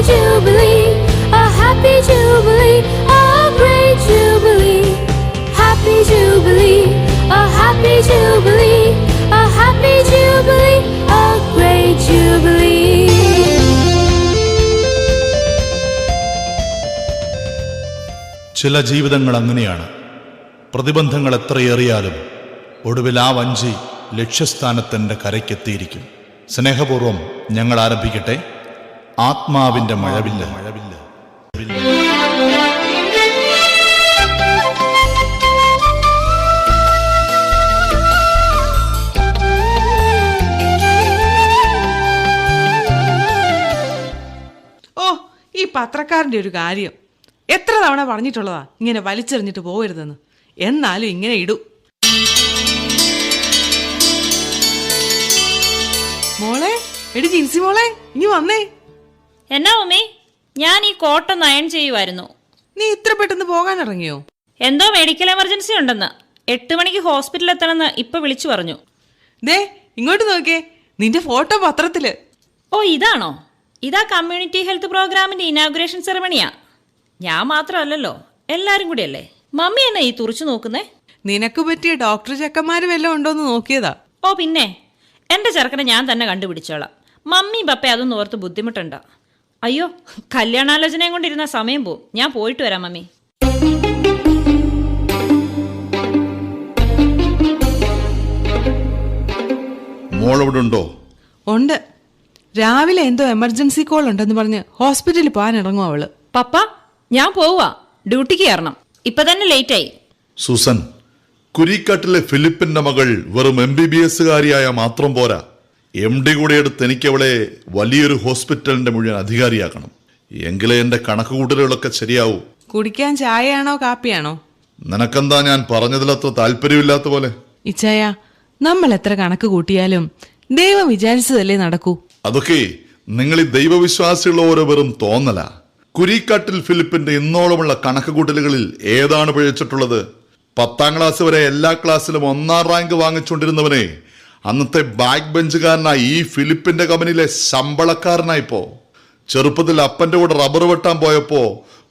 jubilee, a happy jubilee, a great jubilee. Happy jubilee, a happy jubilee, a happy jubilee, a great jubilee. ചില ജീവിതങ്ങൾ അങ്ങനെയാണ്. പ്രതിബന്ധങ്ങൾ എത്രയേറിയാലും ഒടുവിൽ ആ വഞ്ചി ലക്ഷ്യസ്ഥാനത്തിൻ്റെ കരയ്ക്കെത്തിയിരിക്കും. സ്നേഹപൂർവം ഞങ്ങൾ ആരംഭിക്കട്ടെ. ആത്മാവിൻ്റെ മഴവില്ല്. ഓ, ഈ പത്രക്കാരൻ്റെ ഒരു കാര്യം എത്ര തവണ പറഞ്ഞിട്ടുള്ളതാ ഇങ്ങനെ വലിച്ചെറിഞ്ഞിട്ട് പോകരുതെന്ന്. എന്നാലും ഇങ്ങനെ ഇടൂ. മോളെ, എടി ജിൻസി മോളെ, ഇനി വന്നേ. എന്നാ ഉമ്മേ? ഞാൻ ഈ കോട്ടൊന്ന് അയൺ ചെയ്യുമായിരുന്നു. നീ ഇത്ര പെട്ടെന്ന് പോകാൻ ഇറങ്ങിയോ? എന്തോ മെഡിക്കൽ എമർജൻസി ഉണ്ടെന്ന്. 8 മണിക്ക് ഹോസ്പിറ്റലിൽ എത്തണമെന്ന് ഇപ്പൊ വിളിച്ചു പറഞ്ഞു. ദേ ഇങ്ങോട്ട് നോക്കേ, നിന്റെ ഫോട്ടോ പത്രത്തില്. ഓ, ഇതാണോ? ഇതാ കമ്മ്യൂണിറ്റി ഹെൽത്ത് പ്രോഗ്രാമിന്റെ ഇനാഗുറേഷൻ സെറമണിയാ. ഞാൻ മാത്രമല്ലല്ലോ, എല്ലാരും കൂടിയല്ലേ. മമ്മി എന്നാ ഈ തുറച്ചു നോക്കുന്നേ? നിനക്ക് പറ്റിയ ഡോക്ടർ ചെക്കന്മാര് വല്ലതും ഉണ്ടോന്ന് നോക്കിയതാ. ഓ പിന്നെ, എന്റെ ചെറുക്കനെ ഞാൻ തന്നെ കണ്ടുപിടിച്ചോളാം. മമ്മി പപ്പ അതൊന്നും ഓർത്ത് ബുദ്ധിമുട്ടുണ്ടോ? അയ്യോ, കല്യാണാലോചനയും കൊണ്ടിരുന്ന സമയം പോവും. ഞാൻ പോയിട്ട് വരാം മമ്മി. മോളിവിടെ ഉണ്ടോ? ഉണ്ട്. രാവിലെ എന്തോ എമർജൻസി കോൾ ഉണ്ടെന്ന് പറഞ്ഞ് ഹോസ്പിറ്റലിൽ പോകാൻ ഇറങ്ങും അവള്. പപ്പ, ഞാൻ പോവാ. ഡ്യൂട്ടിക്ക് കയറണം. ഇപ്പൊ തന്നെ ലേറ്റ് ആയി. സൂസൻ, കുരിക്കാട്ടിലെ ഫിലിപ്പിന്റെ മകൾ വെറും MBBS കാരിയായ മാത്രം പോരാ, MD കൂടെ എടുത്ത് എനിക്ക് അവളെ വലിയൊരു ഹോസ്പിറ്റലിന്റെ മുഴുവൻ അധികാരിയാക്കണം. എങ്കിലേ എന്റെ കണക്കുകൂട്ടലുകളൊക്കെ ശരിയാവൂ. കുടിക്കാൻ ചായയാണോ കാപ്പിയാണോ? നിനക്കെന്താ ഞാൻ പറഞ്ഞതിലത്ര താല്പര്യമില്ലാത്ത പോലെ? ഇച്ചായ, നമ്മൾ എത്ര കണക്ക് കൂട്ടിയാലും ദൈവം വിചാരിച്ചതല്ലേ നടക്കൂ. അതൊക്കെ നിങ്ങൾ ഈ ദൈവവിശ്വാസികളുടെ ഓരോ വെറും തോന്നല. കുരിക്കാട്ടിൽ ഫിലിപ്പിന്റെ ഇന്നോളമുള്ള കണക്കുകൂട്ടലുകളിൽ ഏതാണ് പിഴച്ചിട്ടുള്ളത്? 10ാം ക്ലാസ് വരെ എല്ലാ ക്ലാസ്സിലും 1ാം റാങ്ക് വാങ്ങിച്ചുകൊണ്ടിരുന്നവനെ അന്നത്തെ ബാക്ക് ബെഞ്ചുകാരനായി ഈ ഫിലിപ്പിന്റെ കമ്പനിയിലെ ശമ്പളക്കാരനായിപ്പോ. ചെറുപ്പത്തിൽ അപ്പന്റെ കൂടെ റബ്ബർ വെട്ടാൻ പോയപ്പോ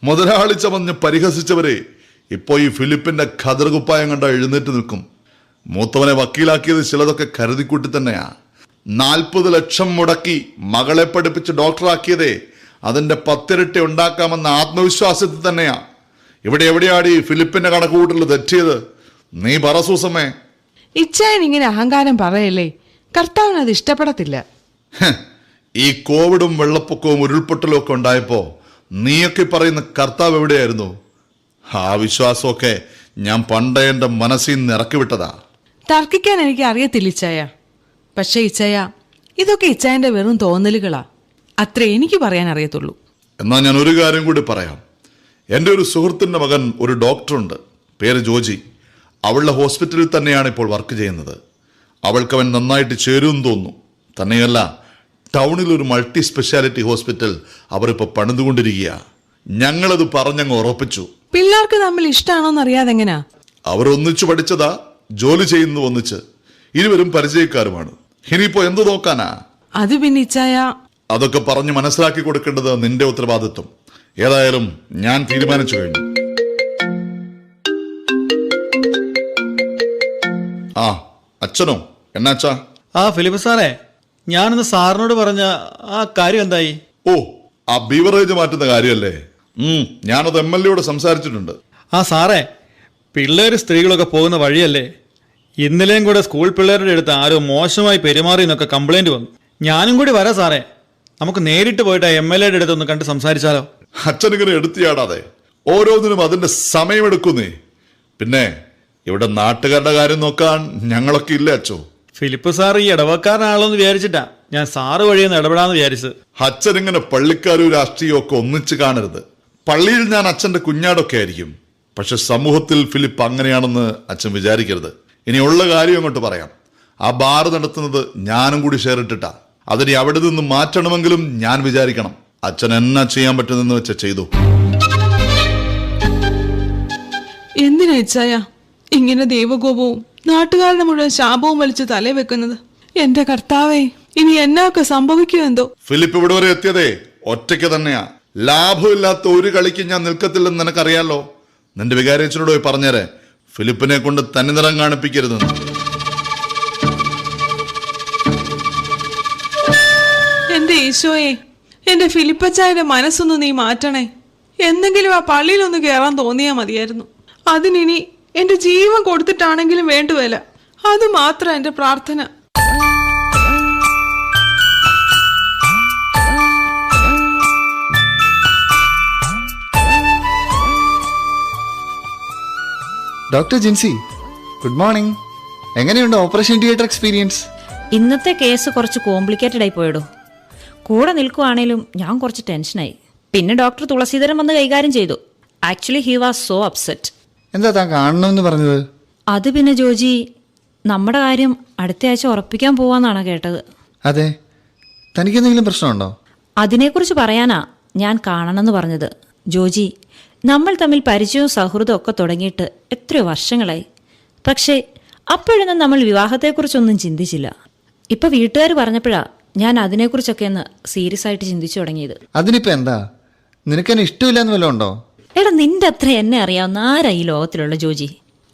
മുതലാളി ചമഞ്ഞ് പരിഹസിച്ചവരെ ഇപ്പോ ഈ ഫിലിപ്പിന്റെ ഖദർകുപ്പായം കണ്ട എഴുന്നേറ്റ് നിൽക്കും. മൂത്തവനെ വക്കീലാക്കിയത് ചിലതൊക്കെ കരുതിക്കൂട്ടി തന്നെയാ. 40 ലക്ഷം മുടക്കി മകളെ പഠിപ്പിച്ച് ഡോക്ടറാക്കിയതേ അതിന്റെ 10 ഇരട്ടി ഉണ്ടാക്കാമെന്ന ആത്മവിശ്വാസത്തിൽ തന്നെയാ. ഇവിടെ എവിടെയാടി ഫിലിപ്പിന്റെ കണക്കുകൂട്ടൽ തെറ്റിയത്? നീ പറ സൂസമ്മേ. ഇച്ചായൻ ഇങ്ങനെ അഹങ്കാരം പറയല്ലേ, കർത്താവിന് അത് ഇഷ്ടപ്പെടത്തില്ല. ഈ കോവിഡും വെള്ളപ്പൊക്കവും ഉരുൾപൊട്ടലും ഒക്കെ ഉണ്ടായപ്പോ നീയൊക്കെ പറയുന്ന കർത്താവ് എവിടെയായിരുന്നു? ആ വിശ്വാസമൊക്കെ ഞാൻ പണ്ടേ എന്റെ മനസ്സിൽ നിന്ന് ഇറക്കി വിട്ടതാ. തർക്കിക്കാൻ എനിക്ക് അറിയത്തില്ല ഇച്ചായ. പക്ഷേ ഇച്ചായ, ഇതൊക്കെ ഇച്ചായന്റെ വെറും തോന്നലുകളാ. അത്രേ എനിക്ക് പറയാൻ അറിയത്തുള്ളൂ. എന്നാ ഞാൻ ഒരു കാര്യം കൂടി പറയാം. എൻ്റെ ഒരു സുഹൃത്തിൻ്റെ മകൻ ഒരു ഡോക്ടറുണ്ട്, പേര് ജോജി. അവളുടെ ഹോസ്പിറ്റലിൽ തന്നെയാണ് ഇപ്പോൾ വർക്ക് ചെയ്യുന്നത്. അവൾക്കവൻ നന്നായിട്ട് ചേരുമെന്ന് തോന്നുന്നു. തന്നെയല്ല, ടൗണിൽ ഒരു മൾട്ടി സ്പെഷ്യാലിറ്റി ഹോസ്പിറ്റൽ അവരിപ്പോൾ പണിതുകൊണ്ടിരിക്കുക. ഞങ്ങളത് പറഞ്ഞങ്ങ് ഉറപ്പിച്ചു. പിള്ളേർക്ക് തമ്മിൽ ഇഷ്ടമാണോന്ന് അറിയാതെ എങ്ങനാ? അവർ ഒന്നിച്ചു പഠിച്ചതാ, ജോലി ചെയ്യുന്നു ഒന്നിച്ച്, ഇരുവരും പരിചയക്കാരുമാണ്. ഇനിയിപ്പോ എന്തു നോക്കാനാ? അത് പിന്നെ ഇച്ചായ, അതൊക്കെ പറഞ്ഞ് മനസ്സിലാക്കി കൊടുക്കേണ്ടത് നിന്റെ ഉത്തരവാദിത്വം. ഏതായാലും ഞാൻ തീരുമാനിച്ചു കഴിഞ്ഞു. ആ അച്ഛനോ? എന്നാച്ചാ? ആ ഫിലിപ്പ് സാറേ, ഞാനൊന്ന് സാറിനോട് പറഞ്ഞ ആ കാര്യം എന്തായി? ഓ, ആ ബീവറേജ് മാറ്റുന്ന കാര്യമല്ലേ? ഞാനത് MLA സംസാരിച്ചിട്ടുണ്ട്. ആ സാറേ, പിള്ളേർ സ്ത്രീകളൊക്കെ പോകുന്ന വഴിയല്ലേ. ഇന്നലെയും കൂടെ സ്കൂൾ പിള്ളേരുടെ അടുത്ത് ആരോ മോശമായി പെരുമാറി എന്നൊക്കെ കംപ്ലൈന്റ് വന്നു. ഞാനും കൂടി വരാം സാറേ. നമുക്ക് നേരിട്ട് പോയിട്ട് MLA അടുത്ത് ഒന്ന് കണ്ട് സംസാരിച്ചാലോ? അച്ഛനിങ്ങനെ എടുത്തിയാടാതെ, ഓരോന്നിനും അതിന്റെ സമയമെടുക്കുന്നേ. പിന്നെ ഇവിടെ നാട്ടുകാരുടെ കാര്യം നോക്കാൻ ഞങ്ങളൊക്കെ ഇല്ലേ അച്ഛോ? ഫിലിപ്പ് സാർ ഈ ഇടവക്കാരനാണല്ലോ എന്ന് വിചാരിച്ചിട്ടാ ഞാൻ സാറ് വഴിയൊന്ന് ഇടപെടാന്ന് വിചാരിച്ചത്. അച്ഛനിങ്ങനെ പള്ളിക്കാരും രാഷ്ട്രീയവും ഒക്കെ ഒന്നിച്ച് കാണരുത്. പള്ളിയിൽ ഞാൻ അച്ഛന്റെ കുഞ്ഞാടൊക്കെ ആയിരിക്കും, പക്ഷെ സമൂഹത്തിൽ ഫിലിപ്പ് അങ്ങനെയാണെന്ന് അച്ഛൻ വിചാരിക്കരുത്. ഇനിയുള്ള കാര്യം അങ്ങോട്ട് പറയാം. ആ ബാർ നടത്തുന്നത് ഞാനും കൂടി ഷെയർ ഇട്ടിട്ടാ. അതിനെ അവിടെ നിന്ന് മാറ്റണമെങ്കിലും ഞാൻ വിചാരിക്കണം. അച്ഛൻ എന്നാ ചെയ്യാൻ പറ്റുന്നെന്ന് വെച്ച ചെയ്തു. എന്തിനാ ഇച്ചായ ഇങ്ങനെ ദൈവകോപവും നാട്ടുകാരുടെ മുഴുവൻ ശാപവും വലിച്ച് തലേ വെക്കുന്നത്? എന്റെ കർത്താവേ, ഇനി എന്നൊക്കെ സംഭവിക്കുമോ എന്തോ. ഫിലിപ്പ് ഇവിടെ വരെ എത്തിയതേ ഒറ്റയ്ക്ക് തന്നെയാ. ലാഭമില്ലാത്ത ഒരു കളിക്ക് ഞാൻ നിൽക്കത്തില്ലെന്ന് നിനക്കറിയാലോ. നിന്റെ വികാരച്ചനോട് പോയി പറഞ്ഞേരെ, ഫിലിപ്പിനെ കൊണ്ട് തനിനിറം കാണിപ്പിക്കരുതെന്ന്. എന്റെ ഈശോയെ, എന്റെ ഫിലിപ്പച്ചായന്റെ മനസ്സൊന്ന് നീ മാറ്റണേ. എന്തെങ്കിലും ആ പള്ളിയിലൊന്ന് കയറാൻ തോന്നിയാൽ മതിയായിരുന്നു. അതിനിനി എന്റെ ജീവൻ കൊടുത്തിട്ടാണെങ്കിലും വേണ്ടുവല്ല. അത് മാത്രം എന്റെ പ്രാർത്ഥന. Doctor Jincy, good morning. എങ്ങനെയുണ്ട് ഓപ്പറേഷൻ തിയേറ്റർ എക്സ്പീരിയൻസ്? ഇന്നത്തെ കേസ് കുറച്ച് കോംപ്ലിക്കേറ്റഡ് ആയി പോയടോ. കൂടെ നിൽക്കുവാണേലും ഞാൻ കുറച്ച് ടെൻഷനായി. പിന്നെ ഡോക്ടർ തുളസീധരൻ വന്ന് കൈകാര്യം ചെയ്തു. Actually he was so upset. എന്താ താൻ കാണണമെന്ന് പറഞ്ഞത്? അത് പിന്നെ ജോജി, നമ്മുടെ കാര്യം അടുത്ത ആഴ്ച ഉറപ്പിക്കാൻ പോവാന്നാണ് കേട്ടത്. അതെ, തനിക്കെന്തെങ്കിലും പ്രശ്നമുണ്ടോ? അതിനെക്കുറിച്ച് പറയാനാ ഞാൻ കാണണമെന്ന് പറഞ്ഞത്. ജോജി, നമ്മൾ തമ്മിൽ പരിചയവും സൗഹൃദവും ഒക്കെ തുടങ്ങിയിട്ട് എത്രയോ വർഷങ്ങളായി. പക്ഷേ അപ്പോഴൊന്നും നമ്മൾ വിവാഹത്തെക്കുറിച്ചൊന്നും ചിന്തിച്ചില്ല. ഇപ്പൊ വീട്ടുകാർ പറഞ്ഞപ്പോഴാ ഞാൻ അതിനെക്കുറിച്ചൊക്കെ ഒന്ന് സീരിയസ് ആയിട്ട് ചിന്തിച്ചു തുടങ്ങിയത്. അതിനിപ്പോ എന്താ, നിനക്കെന്നെ ഇഷ്ടമില്ലെന്ന് വല്ലതും ഉണ്ടോ? എടാ, നിന്റെ അത്ര എന്നെ അറിയാവുന്ന ആരാ ഈ ലോകത്തിലുള്ള ജോജി?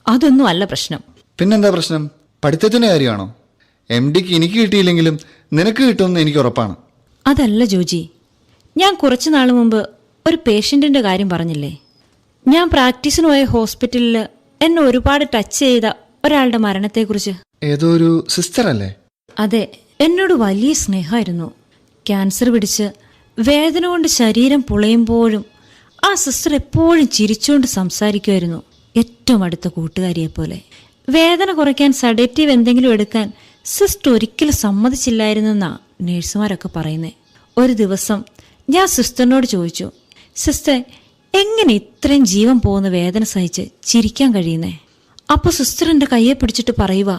അതൊന്നും അല്ല പ്രശ്നം. പിന്നെന്താ പ്രശ്നം? പഠിത്തത്തിന്റെ കാര്യമാണോ? MDക്ക് എനിക്ക് കിട്ടിയില്ലെങ്കിലും നിനക്ക് കിട്ടുമെന്ന് എനിക്ക് ഉറപ്പാണ്. അതല്ല ജോജി, ഞാൻ കുറച്ചു നാൾ മുമ്പ് ഒരു പേഷ്യൻറ്റിൻ്റെ കാര്യം പറഞ്ഞില്ലേ? ഞാൻ പ്രാക്ടീസിന് പോയ ഹോസ്പിറ്റലിൽ എന്നെ ഒരുപാട് ടച്ച് ചെയ്ത ഒരാളുടെ മരണത്തെക്കുറിച്ച്. ഏതോ ഒരു സിസ്റ്റർ അല്ലേ? അതെ, എന്നോട് വലിയ സ്നേഹമായിരുന്നു. ക്യാൻസർ പിടിച്ച് വേദന കൊണ്ട് ശരീരം പുളയുമ്പോഴും ആ സിസ്റ്റർ എപ്പോഴും ചിരിച്ചുകൊണ്ട് സംസാരിക്കുമായിരുന്നു, ഏറ്റവും അടുത്ത കൂട്ടുകാരിയെപ്പോലെ. വേദന കുറയ്ക്കാൻ സഡേറ്റീവ് എന്തെങ്കിലും എടുക്കാൻ സിസ്റ്റർ ഒരിക്കലും സമ്മതിച്ചില്ലായിരുന്നെന്നാ നേഴ്സുമാരൊക്കെ പറയുന്നേ. ഒരു ദിവസം ഞാൻ സിസ്റ്ററിനോട് ചോദിച്ചു, സിസ്റ്റർ എങ്ങനെ ഇത്രയും ജീവൻ പോകുന്ന വേദന സഹിച്ച് ചിരിക്കാൻ കഴിയുന്നേ? അപ്പോൾ സിസ്റ്റർ എൻ്റെ കയ്യെ പിടിച്ചിട്ട് പറയുക,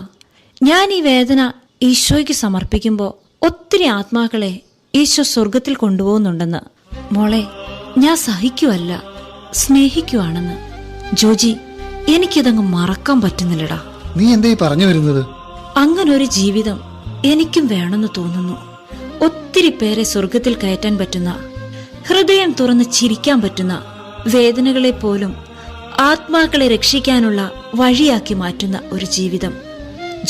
ഞാൻ ഈ വേദന ഈശോയ്ക്ക് സമർപ്പിക്കുമ്പോൾ ഒത്തിരി ആത്മാക്കളെ ഈശോ സ്വർഗത്തിൽ കൊണ്ടുപോകുന്നുണ്ടെന്ന്. മോളെ, ഞാൻ സഹിക്കുവല്ല, സ്നേഹിക്കുവാണെന്ന്. ജോജി, എനിക്കിതങ്ങ് മറക്കാൻ പറ്റുന്നില്ലടാ. നീ എന്താ ഈ പറഞ്ഞു വരുന്നത്? അങ്ങനൊരു ജീവിതം എനിക്കും വേണമെന്ന് തോന്നുന്നു. ഒത്തിരി പേരെ സ്വർഗത്തിൽ കയറ്റാൻ പറ്റുന്ന, ഹൃദയം തുറന്ന് ചിരിക്കാൻ പറ്റുന്ന, വേദനകളെ പോലും ആത്മാക്കളെ രക്ഷിക്കാനുള്ള വഴിയാക്കി മാറ്റുന്ന ഒരു ജീവിതം.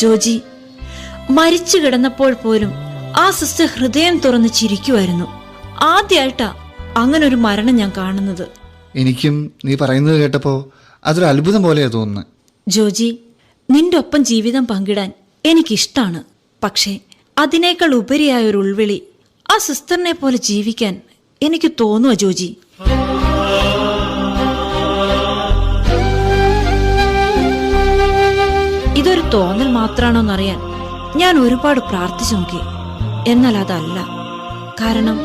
ജോജി, മരിച്ചു കിടന്നപ്പോൾ പോലും ആ സിസ്റ്റർ ഹൃദയം തുറന്ന് ചിരിക്കുമായിരുന്നു. ആദ്യമായിട്ടാ അങ്ങനൊരു മരണം ഞാൻ കാണുന്നത്. എനിക്കും നീ പറയുന്നത് കേട്ടപ്പോ അതൊരു അത്ഭുതം പോലെയാ തോന്നുന്നത്. ജോജി, നിന്റെ ഒപ്പം ജീവിതം പങ്കിടാൻ എനിക്കിഷ്ടാണ്. പക്ഷേ അതിനേക്കാൾ ഉപരിയായ ഒരു ഉൾവിളി ആ സിസ്റ്ററിനെ പോലെ ജീവിക്കാൻ എനിക്ക് തോന്നുക ജോജി. ഇതൊരു തോന്നൽ മാത്രാണോന്നറിയാൻ ഞാൻ ഒരുപാട് പ്രാർത്ഥിച്ചു നോക്കി. എന്നാൽ അതല്ല. കാരണം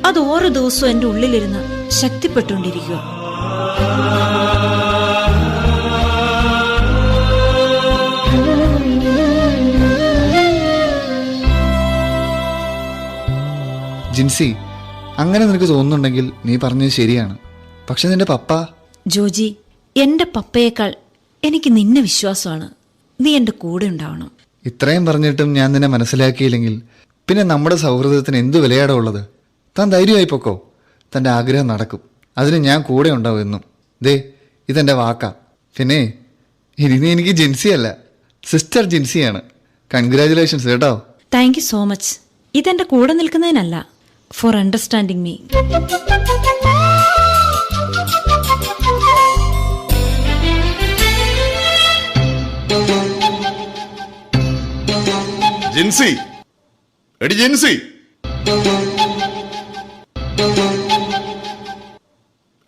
അത് ഓരോ ദിവസവും എൻ്റെ ഉള്ളിലിരുന്ന് ശക്തിപ്പെട്ടുകൊണ്ടിരിക്കുക. ജിൻസി, അങ്ങനെ നിനക്ക് തോന്നുന്നുണ്ടെങ്കിൽ നീ പറഞ്ഞത് ശരിയാണ്. പക്ഷെ നിന്റെ പപ്പ? ജോജി, എൻ്റെ പപ്പയേക്കാൾ എനിക്ക് നിന്നെ വിശ്വാസമാണ്. നീ എൻ്റെ കൂടെ ഉണ്ടാവണം. ഇത്രയും പറഞ്ഞിട്ടും ഞാൻ നിന്നെ മനസ്സിലാക്കിയില്ലെങ്കിൽ പിന്നെ നമ്മുടെ സൗഹൃദത്തിന് എന്തു വിലയാടാ ഉള്ളത്? താൻ ധൈര്യമായി പൊക്കോ, തൻ്റെ ആഗ്രഹം നടക്കും. അതിന് ഞാൻ കൂടെ ഉണ്ടാവും എന്നും. ദേ, ഇതെൻ്റെ വാക്കാ. പിന്നെ ഇനി നീ എനിക്ക് ജിൻസിയല്ല, സിസ്റ്റർ ജിൻസിയാണ്. കൺഗ്രാജുലേഷൻസ് കേട്ടോ. Thank you so much. ഇതെൻ്റെ കൂടെ നിൽക്കുന്നതിനല്ല, ഫോർ അണ്ടർസ്റ്റാൻഡിങ് മീ. ജിൻസി, എടി ജിൻസി,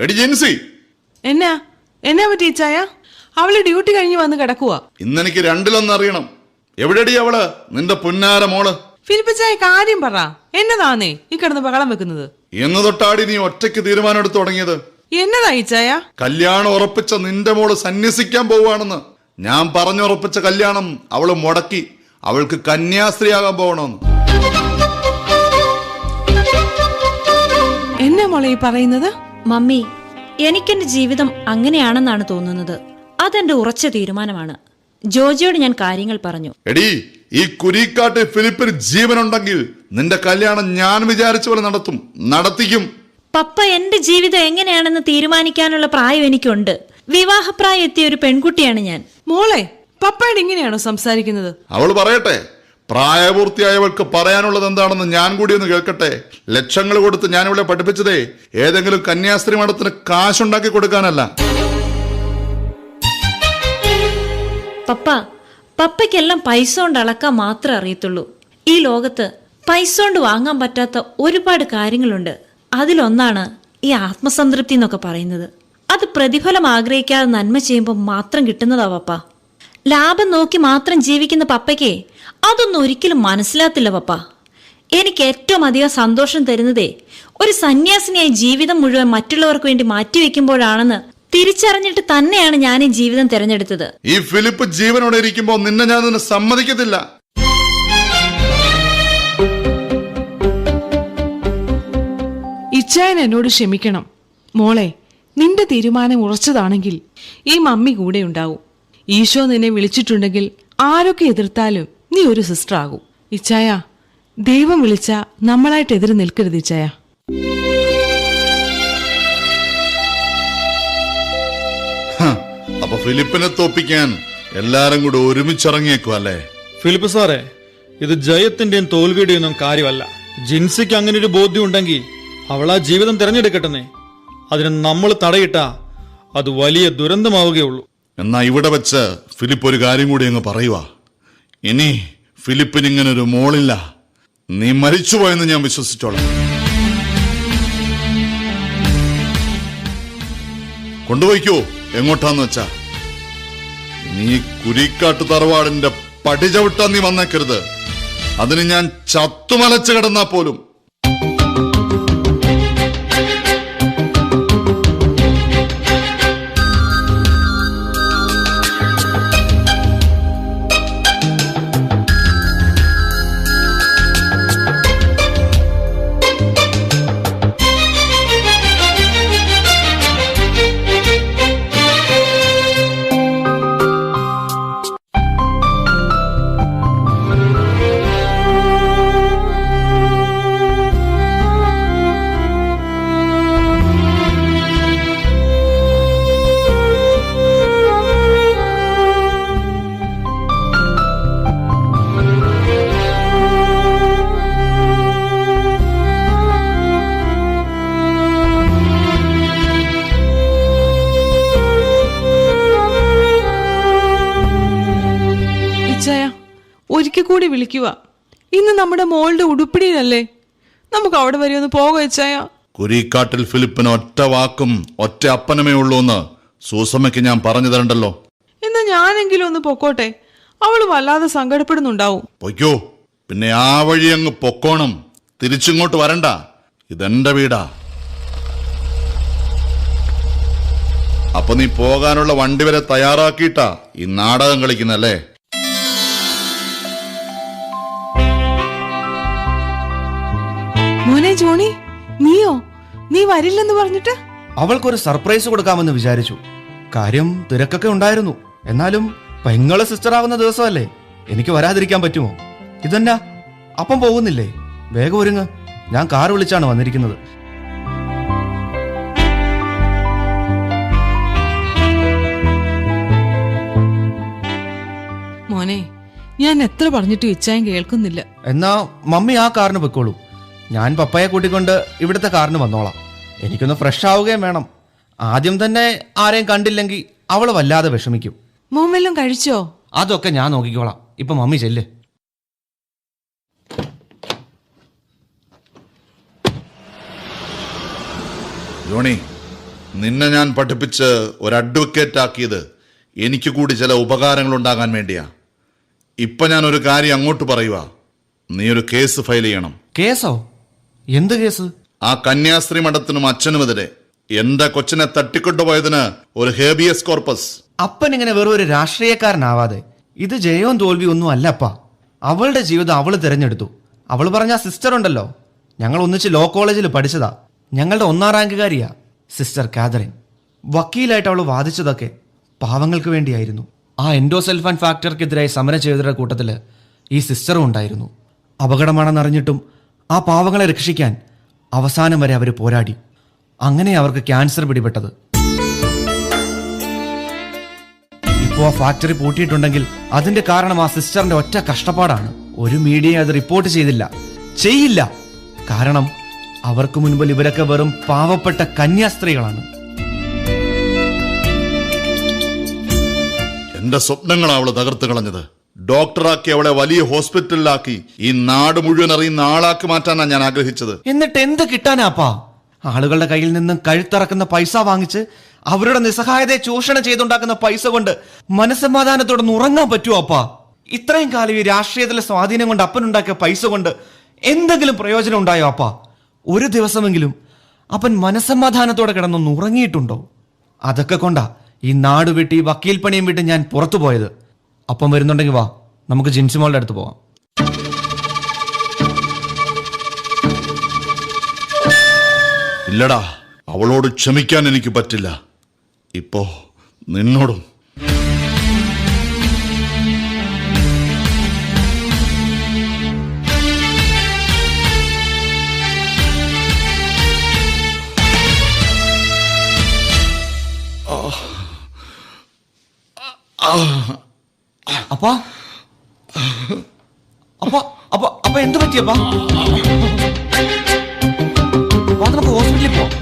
എടി ജിൻസി. എന്നാ പറ്റി ഇച്ചായ? അവള് ഡ്യൂട്ടി കഴിഞ്ഞ് വന്ന് കിടക്കുവാ. ഇന്നെനിക്ക് രണ്ടിലൊന്നറിയണം. എവിടെടി അവള്, നിന്റെ പുന്നാര മോള്? ഫിലിപ്പച്ചായ, കാര്യം പറ. എന്നതാന്നേ ഈ കിടന്ന് ബഹളം വെക്കുന്നത്? എന്ന് തൊട്ടാടി നീ ഒറ്റയ്ക്ക് തീരുമാനം എടുത്ത് തുടങ്ങിയത്? എന്നതാ ഇച്ചായ? കല്യാണം ഉറപ്പിച്ച നിന്റെ മോള് സന്യസിക്കാൻ പോവാണെന്ന്. ഞാൻ പറഞ്ഞുറപ്പിച്ച കല്യാണം അവള് മുടക്കി. അവൾക്ക് കന്യാസ്ത്രീയാകാൻ പോകണമെന്ന്. എന്നാ മോളെ ഈ പറയുന്നത്? മമ്മി, എനിക്കെന്റെ ജീവിതം അങ്ങനെയാണെന്നാണ് തോന്നുന്നത്. അതെന്റെ ഉറച്ച തീരുമാനമാണ്. ജോജിയോട് ഞാൻ കാര്യങ്ങൾ പറഞ്ഞു. എടി, ഈ കുരിക്കാട്ട് ഫിലിപ്പിന് ജീവനുണ്ടെങ്കിൽ നിന്റെ കല്യാണം ഞാൻ വിചാരിച്ച പോലെ നടത്തിക്കും. പപ്പ എന്റെ ജീവിതം എങ്ങനെയാണെന്ന് തീരുമാനിക്കാനുള്ള പ്രായം എനിക്കുണ്ട്. വിവാഹപ്രായം എത്തിയ ഒരു പെൺകുട്ടിയാണ് ഞാൻ. മോളെ, പപ്പയോട് ഇങ്ങനെയാണോ സംസാരിക്കുന്നത്? അവൾ പറയട്ടെ. പ്രായപൂർത്തിയായവൾക്ക് പറയാനുള്ളത് എന്താണെന്ന് ഞാൻ കൂടി ഒന്ന് കേൾക്കട്ടെ. ലക്ഷങ്ങൾ കൊടുത്ത് ഞാൻ ഇവിടെ പഠിപ്പിച്ചതേ ഏതെങ്കിലും കന്യാസ്ത്രീ മഠത്തിന് കാശുണ്ടാക്കി കൊടുക്കാനല്ല. പപ്പയ്ക്കെല്ലാം പൈസ കൊണ്ട് അളക്കാൻ മാത്രമേ അറിയത്തുള്ളൂ. ഈ ലോകത്ത് പൈസ കൊണ്ട് വാങ്ങാൻ പറ്റാത്ത ഒരുപാട് കാര്യങ്ങളുണ്ട്. അതിലൊന്നാണ് ഈ ആത്മസംതൃപ്തി എന്നൊക്കെ പറയുന്നത്. അത് പ്രതിഫലം ആഗ്രഹിക്കാതെ നന്മ ചെയ്യുമ്പോൾ മാത്രം കിട്ടുന്നതാ പപ്പ. ലാഭം നോക്കി മാത്രം ജീവിക്കുന്ന പപ്പയ്ക്ക് അതൊന്നും ഒരിക്കലും മനസ്സിലാത്തില്ല പപ്പ. എനിക്ക് ഏറ്റവും അധികം സന്തോഷം തരുന്നതേ ഒരു സന്യാസിനിയായി ജീവിതം മുഴുവൻ മറ്റുള്ളവർക്ക് വേണ്ടി മാറ്റിവെക്കുമ്പോഴാണെന്ന് തിരിച്ചറിഞ്ഞിട്ട് തന്നെയാണ് ഞാൻ ഈ ജീവിതം തിരഞ്ഞെടുത്തത്. ഈ ഫിലിപ്പ് ജീവനോടെ ഇരിക്കുമ്പോൾ നിന്നെ ഞാൻ അതിന് സമ്മതിക്കത്തില്ല. ഇച്ചായൻ എന്നോട് ക്ഷമിക്കണം. മോളെ, നിന്റെ തീരുമാനം ഉറച്ചതാണെങ്കിൽ ഈ മമ്മി കൂടെ ഉണ്ടാവും. ഈശോ നിന്നെ വിളിച്ചിട്ടുണ്ടെങ്കിൽ ആരൊക്കെ എതിർത്താലും നീ ഒരു സിസ്റ്റർ ആകും. ഇച്ചായ, ദൈവം വിളിച്ച നമ്മളായിട്ട് എതിര് നിൽക്കരുത് ഇച്ചായ. അപ്പൊ ഫിലിപ്പിനെ തോപ്പിക്കാൻ എല്ലാരും കൂടെ ഒരുമിച്ചിറങ്ങിയേക്കും അല്ലേ? ഫിലിപ്പ് സാറേ, ഇത് ജയത്തിന്റെയും തോൽവിയുടെയും ഒന്നും കാര്യമല്ല. ജിൻസിക്ക് അങ്ങനെ ഒരു ബോധ്യം ഉണ്ടെങ്കിൽ അവൾ ആ ജീവിതം തിരഞ്ഞെടുക്കട്ടെ. അതിന് നമ്മൾ തടയിട്ടാ അത് വലിയ ദുരന്തമാവുകയുള്ളൂ. എന്നാ ഇവിടെ വെച്ച് ഫിലിപ്പ് ഒരു കാര്യം കൂടി അങ്ങ് പറയുക. ഇനി ഫിലിപ്പിന് ഇങ്ങനെ ഒരു മോളില്ല. നീ മരിച്ചുപോയെന്ന് ഞാൻ വിശ്വസിച്ചോളാം. കൊണ്ടുപോയിക്കോ എങ്ങോട്ടാന്ന് വെച്ചാ. നീ കുരിക്കാട്ട് തറവാടിന്റെ പടി ചവിട്ടാൻ നീ വന്നേക്കരുത്. അതിന് ഞാൻ ചത്തുമലച്ച് കിടന്നാ പോലും. ഒരിക്കൽ കൂടി വിളിക്കുക. ഇന്ന് നമ്മുടെ മോളുടെ ഉടുപ്പിടിയിലല്ലേ? നമുക്ക് അവിടെ വരെ ഒന്ന് പോകാം ഇച്ചായ. കുരിക്കാട്ടിൽ ഫിലിപ്പിന് ഒറ്റ വാക്കും ഒറ്റ അപ്പനമേ ഉള്ളൂ എന്ന് സൂസമ്മയ്ക്ക് ഞാൻ പറഞ്ഞു തരണ്ടല്ലോ. എന്നാ ഞാനെങ്കിലും ഒന്ന് പൊക്കോട്ടെ. അവള് വല്ലാതെ സങ്കടപ്പെടുന്നുണ്ടാവും. പൊയ്ക്കോ. പിന്നെ ആ വഴി അങ്ങ് പൊക്കോണം. തിരിച്ചിങ്ങോട്ട് വരണ്ട. ഇതെന്റെ വീടാ. അപ്പൊ നീ പോകാനുള്ള വണ്ടി വരെ തയ്യാറാക്കിയിട്ടാ ഈ നാടകം കളിക്കുന്നല്ലേ? മോനെ ജോണി, നീയോ? നീ വരില്ലെന്ന് പറഞ്ഞിട്ട്? അവൾക്കൊരു സർപ്രൈസ് കൊടുക്കാമെന്ന് വിചാരിച്ചു. കാര്യം തിരക്കൊക്കെ ഉണ്ടായിരുന്നു. എന്നാലും പെങ്ങളെ സിസ്റ്റർ ആവുന്ന ദിവസമല്ലേ, എനിക്ക് വരാതിരിക്കാൻ പറ്റുമോ? ഇതെന്നാ അപ്പം പോകുന്നില്ലേ? വേഗം ഒരുങ്ങ്. ഞാൻ കാർ വിളിച്ചാണ് വന്നിരിക്കുന്നത്. മോനെ, ഞാൻ എത്ര പറഞ്ഞിട്ട് ഇച്ചായൻ കേൾക്കുന്നില്ല. എന്നാ മമ്മി ആ കാറിന് പൊയ്ക്കോളൂ. ഞാൻ പപ്പയെ കൂട്ടിക്കൊണ്ട് ഇവിടുത്തെ കാറിന് വന്നോളാം. എനിക്കൊന്ന് ഫ്രഷ് ആവുകയും വേണം. ആദ്യം തന്നെ ആരെയും കണ്ടില്ലെങ്കിൽ അവള് വല്ലാതെ വിഷമിക്കും. മോൻ വല്ലതും കഴിച്ചോ? അതൊക്കെ ഞാൻ നോക്കിക്കോളാം. ഇപ്പൊ മമ്മി ചെല്ല്. ജോണി, നിന്നെ ഞാൻ പഠിപ്പിച്ച് ഒരു അഡ്വക്കേറ്റ് ആക്കിയത് എനിക്ക് കൂടി ചില ഉപകാരങ്ങൾ ഉണ്ടാകാൻ വേണ്ടിയാ. ഇപ്പൊ ഞാൻ ഒരു കാര്യം അങ്ങോട്ട് പറയുക. നീ ഒരു കേസ് ഫയൽ ചെയ്യണം. കേസോ? എന്ത് കേസ്? ആ കന്യാസ്ത്രീ മഠത്തിനും അച്ഛനുമെതിരെ എന്റെ കൊച്ചിനെ തട്ടിക്കൊണ്ടുപോയതിന് ഒരു ഹേബിയസ് കോർപ്പസ്. അപ്പൻ ഇങ്ങനെ വെറും ഒരു രാഷ്ട്രീയക്കാരനാവാതെ. ഇത് ജയവും തോൽവിയും ഒന്നും അല്ലപ്പാ. അവളുടെ ജീവിതം അവള് തിരഞ്ഞെടുത്തു. അവള് പറഞ്ഞ സിസ്റ്റർ ഉണ്ടല്ലോ, ഞങ്ങൾ ഒന്നിച്ച് ലോ കോളേജിൽ പഠിച്ചതാ. ഞങ്ങളുടെ 1ാം റാങ്കുകാരിയാ സിസ്റ്റർ കാതറിൻ. വക്കീലായിട്ട് അവൾ വാദിച്ചതൊക്കെ പാവങ്ങൾക്ക് വേണ്ടിയായിരുന്നു. ആ എൻഡോസൾഫാൻ ഫാക്ടറിക്കെതിരായി സമരം ചെയ്തവരുടെ കൂട്ടത്തില് ഈ സിസ്റ്ററും ഉണ്ടായിരുന്നു. അപകടമാണെന്നറിഞ്ഞിട്ടും ആ പാവങ്ങളെ രക്ഷിക്കാൻ അവസാനം വരെ അവർ പോരാടി. അങ്ങനെ അവർക്ക് ക്യാൻസർ പിടിപെട്ടത്. ഇപ്പോൾ ആ ഫാക്ടറി പൂട്ടിയിട്ടുണ്ടെങ്കിൽ അതിന്റെ കാരണം ആ സിസ്റ്ററിന്റെ ഒറ്റ കഷ്ടപ്പാടാണ്. ഒരു മീഡിയ അത് റിപ്പോർട്ട് ചെയ്യില്ല. കാരണം അവർക്ക് മുൻപിൽ ഇവരൊക്കെ വെറും പാവപ്പെട്ട കന്യാസ്ത്രീകളാണ്. എന്റെ സ്വപ്നങ്ങളാണ് അവള് തകർത്ത് കളഞ്ഞത്. ഡോക്ടറാക്കി അവളെ വലിയ ഹോസ്പിറ്റലിലാക്കി ഈ നാട് മുഴുവൻ അറിയുന്ന ആളാക്കി മാറ്റാനാണ് ഞാൻ ആഗ്രഹിച്ചത്. എന്നിട്ട് എന്ത് കിട്ടാനാപ്പാ? ആളുകളുടെ കയ്യിൽ നിന്നും കഴുത്തിറക്കുന്ന പൈസ വാങ്ങിച്ച് അവരുടെ നിസ്സഹായതയെ ചൂഷണം ചെയ്തുണ്ടാക്കുന്ന പൈസ കൊണ്ട് മനസ്സമാധാനത്തോടെ ഉറങ്ങാൻ പറ്റുമോ അപ്പാ? ഇത്രയും കാലം ഈ രാഷ്ട്രീയത്തിലെ സ്വാധീനം കൊണ്ട് അപ്പനുണ്ടാക്കിയ പൈസ കൊണ്ട് എന്തെങ്കിലും പ്രയോജനം ഉണ്ടായോ അപ്പാ? ഒരു ദിവസമെങ്കിലും അപ്പൻ മനസ്സമാധാനത്തോടെ കിടന്നൊന്ന് ഉറങ്ങിയിട്ടുണ്ടോ? അതൊക്കെ കൊണ്ടാ ഈ നാട് വിട്ട് ഈ വക്കീൽ പണിയും വിട്ട് ഞാൻ പുറത്തു പോയത്. അപ്പം വരുന്നുണ്ടെങ്കിൽ വാ, നമുക്ക് ജിൻസിമോളുടെ അടുത്ത് പോവാം. ഇല്ലടാ, അവളോട് ക്ഷമിക്കാൻ എനിക്ക് പറ്റില്ല. ഇപ്പോ നിന്നോടും. അപ്പാ അപ്പാ അപ്പ അപ്പ എന്ത് പറ്റിയപ്പാ? നമുക്ക് ഹോസ്പിറ്റലിൽ പോവാം.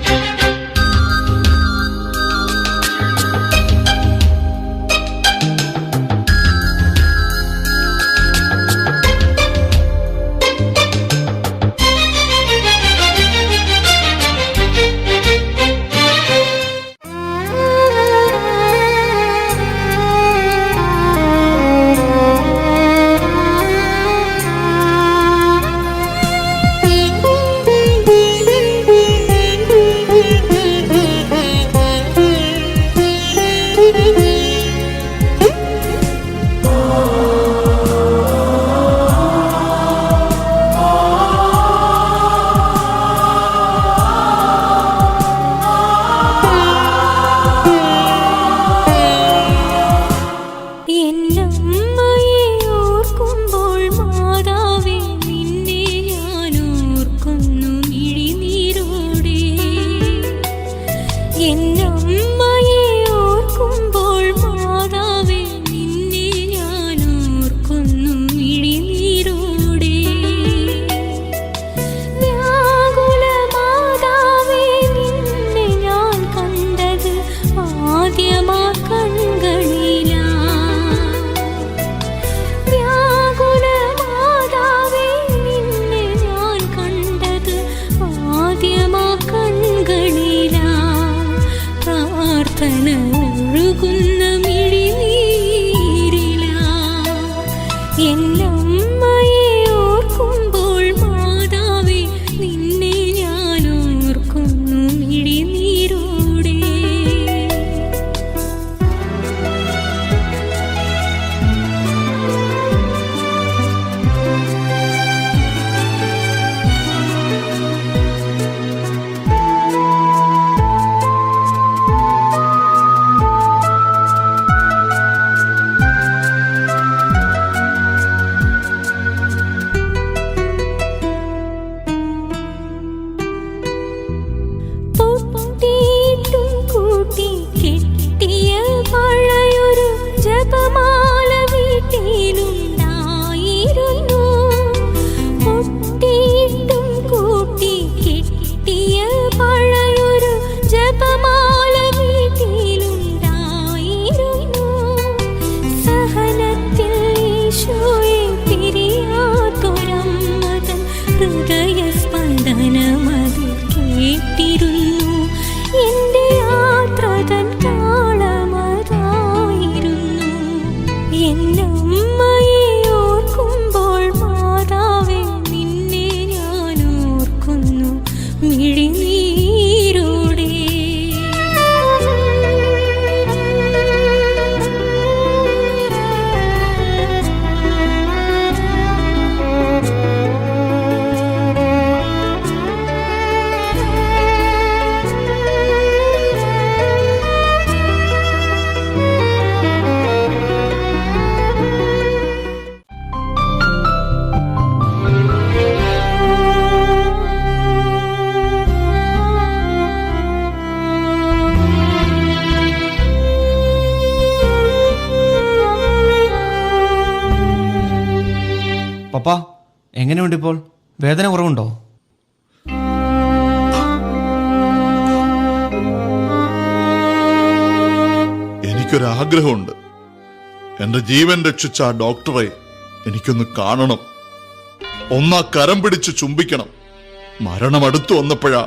എങ്ങനെയുണ്ട് ഇപ്പോൾ? വേദന കുറവുണ്ടോ? എനിക്കൊരാഗ്രഹമുണ്ട്. എന്റെ ജീവൻ രക്ഷിച്ച ആ ഡോക്ടറെ എനിക്കൊന്ന് കാണണം. ഒന്നാ കരം പിടിച്ച് ചുംബിക്കണം. മരണം അടുത്തു വന്നപ്പോഴാ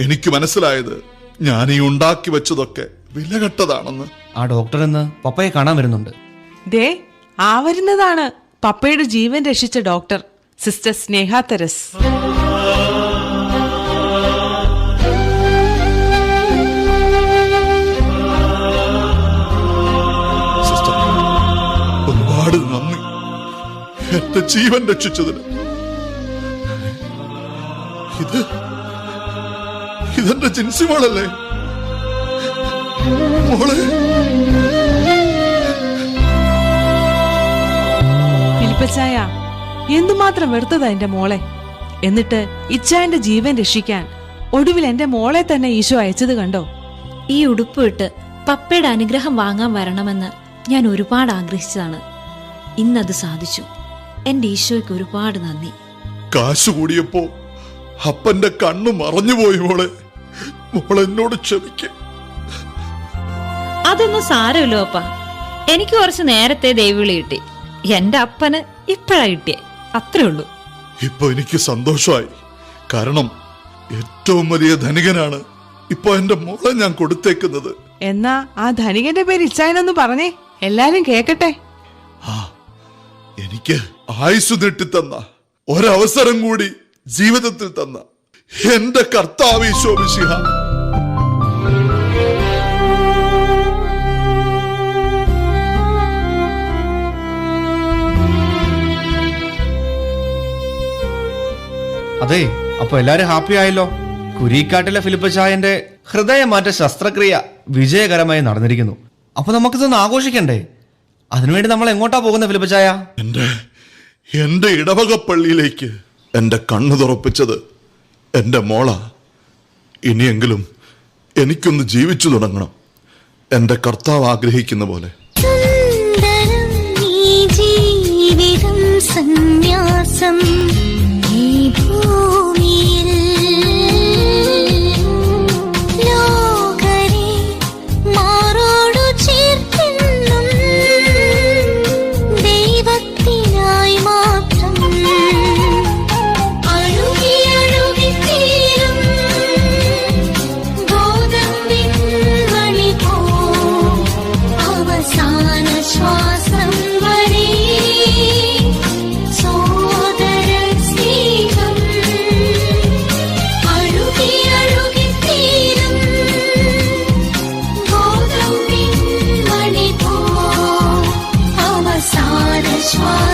എനിക്ക് മനസ്സിലായത് ഞാൻ ഈ ഉണ്ടാക്കി വെച്ചതൊക്കെ വിലകെട്ടതാണെന്ന്. ആ ഡോക്ടർ ഇന്ന് പപ്പയെ കാണാൻ വരുന്നുണ്ട്. ദേ ആ വരുന്നതാണ് പപ്പയുടെ ജീവൻ രക്ഷിച്ച ഡോക്ടർ, സിസ്റ്റർ സ്നേഹ തെരസ്. സിസ്റ്റർ, ഒരുപാട് നന്ദി എന്റെ ജീവൻ രക്ഷിച്ചതിന്. ഇതെന്റെ ജിൻസി മോളല്ലേ? മോളെ, ഫിലിപ്പച്ചായ, എന്തുമാത്രം വെറുത്തതാ എന്റെ മോളെ. എന്നിട്ട് ഇച്ചായന്റെ ജീവൻ രക്ഷിക്കാൻ ഒടുവിൽ എന്റെ മോളെ തന്നെ ഈശോ അയച്ചത് കണ്ടോ? ഈ ഉടുപ്പ് ഇട്ട് പപ്പയുടെ അനുഗ്രഹം വാങ്ങാൻ വരണമെന്ന് ഞാൻ ഒരുപാട് ആഗ്രഹിച്ചതാണ്. ഇന്നത് സാധിച്ചു. എന്റെ ഈശോയ്ക്ക് ഒരുപാട് നന്ദി. കാശ് കൂടിയപ്പോ അപ്പന്റെ കണ്ണു മറഞ്ഞുപോയി. മോളെന്നോട് ക്ഷമിക്ക. അതൊന്നും സാരമില്ലോ അപ്പ. എനിക്ക് കുറച്ച് നേരത്തെ ദൈവവിളി കിട്ടി. എന്റെ അപ്പന് ഇപ്പഴാ കിട്ടിയേ, അത്രേ ഉള്ളൂ. ഇപ്പൊ എനിക്ക് സന്തോഷമായി. കാരണം ഏറ്റവും വലിയ ധനികനാണ് ഇപ്പൊ എന്റെ മോളെ ഞാൻ കൊടുത്തേക്കുന്നത്. എന്നാ ആ ധനികന്റെ പേര് ഇച്ചായനൊന്ന് പറഞ്ഞേ, എല്ലാരും കേക്കട്ടെ. എനിക്ക് ആയുസ് നീട്ടിത്തന്ന ഒരവസരം കൂടി ജീവിതത്തിൽ തന്ന എന്റെ കർത്താവ് ഈശോ മിശിഹ. അതെ, അപ്പൊ എല്ലാരും ഹാപ്പി ആയല്ലോ. കുരിക്കാട്ടിലെ ഫിലിപ്പച്ചായന്റെ ഹൃദയമാറ്റ ശസ്ത്രക്രിയ വിജയകരമായി നടന്നിരിക്കുന്നു. അപ്പൊ നമുക്കിതൊന്ന് ആഘോഷിക്കണ്ടേ? അതിനുവേണ്ടി നമ്മൾ എങ്ങോട്ടാ പോകുന്നത് ഫിലിപ്പച്ചായ? എന്റെ ഇടവകപ്പള്ളിയിലേക്ക് എന്റെ കണ്ണു തുറപ്പിച്ചത് എന്റെ മോള. ഇനിയെങ്കിലും എനിക്കൊന്ന് ജീവിച്ചു തുടങ്ങണം, എന്റെ കർത്താവ് ആഗ്രഹിക്കുന്ന പോലെ. സുന്ദരം ഈ ജീവിതം സന്യാസം ഈ ഭൂമിയിൽ ലോകരെ മാറോടു ചേർക്കെന്നും ദൈവത്തിനായി മാത്രം അഴുകി അഴുകി തീരും ഗോതമ്പിൻ മണി പോ അവസാന ശ്വാസം വരെ സോദര സ്നേഹം അഴുകി അഴുകി തീരും ഗോതമ്പിൻ മണി പോ അവസാന ശ്വാസം